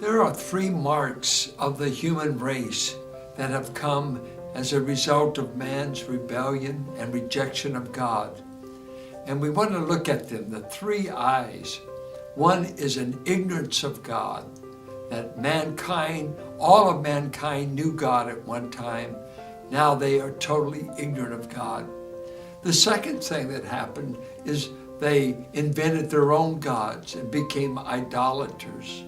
There are three marks of the human race that have come as a result of man's rebellion and rejection of God. And we want to look at them, the three I's. One is an ignorance of God, that mankind, all of mankind knew God at one time. Now they are totally ignorant of God. The second thing that happened is they invented their own gods and became idolaters.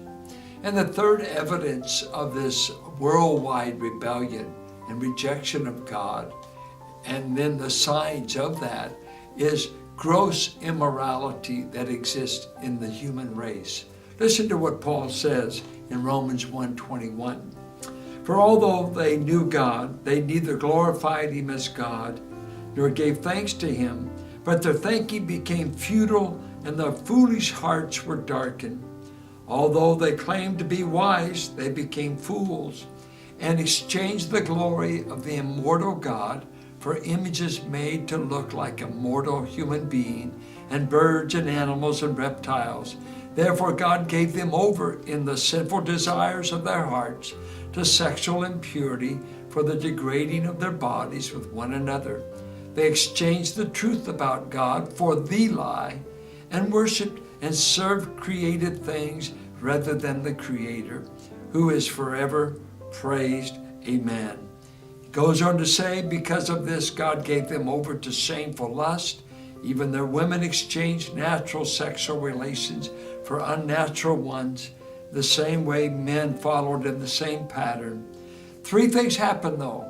And the third evidence of this worldwide rebellion and rejection of God, and then the signs of that, is gross immorality that exists in the human race. Listen to what Paul says in Romans 1:21. For although they knew God, they neither glorified him as God, nor gave thanks to him, but their thinking became futile, and their foolish hearts were darkened. Although they claimed to be wise, they became fools, and exchanged the glory of the immortal God for images made to look like a mortal human being, and birds and animals and reptiles. Therefore God gave them over in the sinful desires of their hearts to sexual impurity for the degrading of their bodies with one another. They exchanged the truth about God for the lie, and worshiped and served created things rather than the Creator, who is forever praised. Amen. He goes on to say, because of this, God gave them over to shameful lust. Even their women exchanged natural sexual relations for unnatural ones. The same way men followed in the same pattern. Three things happened though.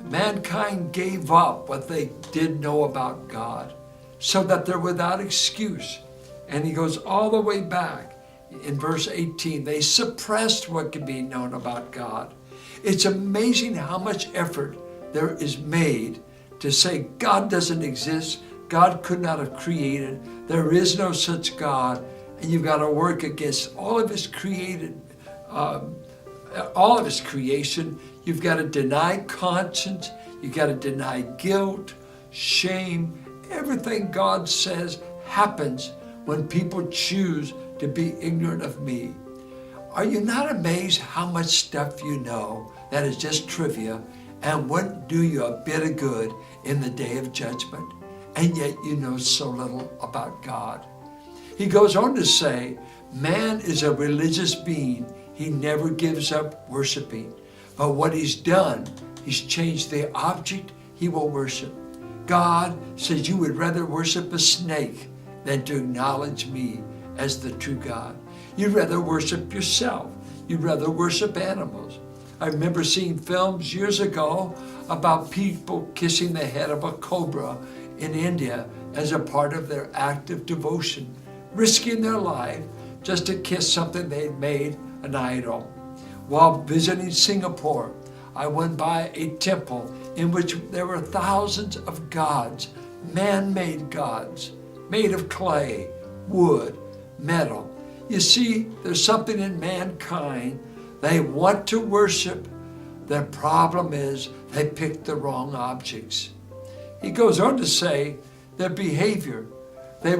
Mankind gave up what they did know about God, so that they're without excuse. And he goes all the way back in verse 18. They suppressed what could be known about God. It's amazing how much effort there is made to say God doesn't exist. God could not have created. There is no such God. And you've got to work against all of his creation. You've got to deny conscience. You've got to deny guilt, shame. Everything God says happens when people choose to be ignorant of me. Are you not amazed how much stuff you know that is just trivia and wouldn't do you a bit of good in the day of judgment? And yet you know so little about God. He goes on to say, man is a religious being. He never gives up worshiping. But what he's done, he's changed the object he will worship. God says you would rather worship a snake than to acknowledge me as the true God. You'd rather worship yourself. You'd rather worship animals. I remember seeing films years ago about people kissing the head of a cobra in India as a part of their act of devotion, risking their life just to kiss something they'd made an idol. While visiting Singapore, I went by a temple in which there were thousands of gods, man-made gods, made of clay, wood, metal. You see, there's something in mankind. They want to worship. Their problem is they picked the wrong objects. He goes on to say their behavior. They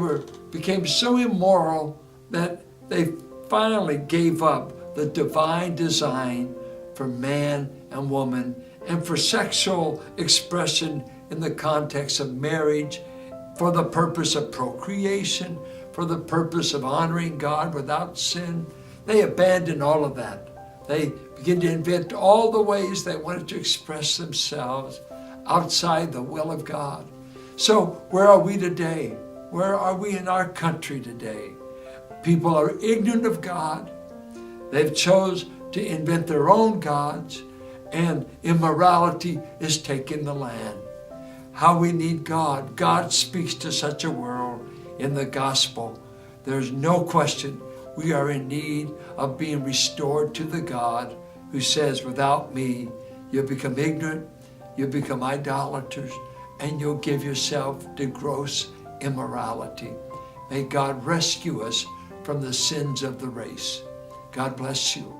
became so immoral that they finally gave up the divine design for man and woman and for sexual expression in the context of marriage, for the purpose of procreation, for the purpose of honoring God without sin. They abandoned all of that. They began to invent all the ways they wanted to express themselves outside the will of God. So where are we today? Where are we in our country today? People are ignorant of God. They've chose to invent their own gods, and immorality is taking the land. How we need God. God speaks to such a world in the gospel. There's no question we are in need of being restored to the God who says, without me, you'll become ignorant, you'll become idolaters, and you'll give yourself to gross immorality. May God rescue us from the sins of the race. God bless you.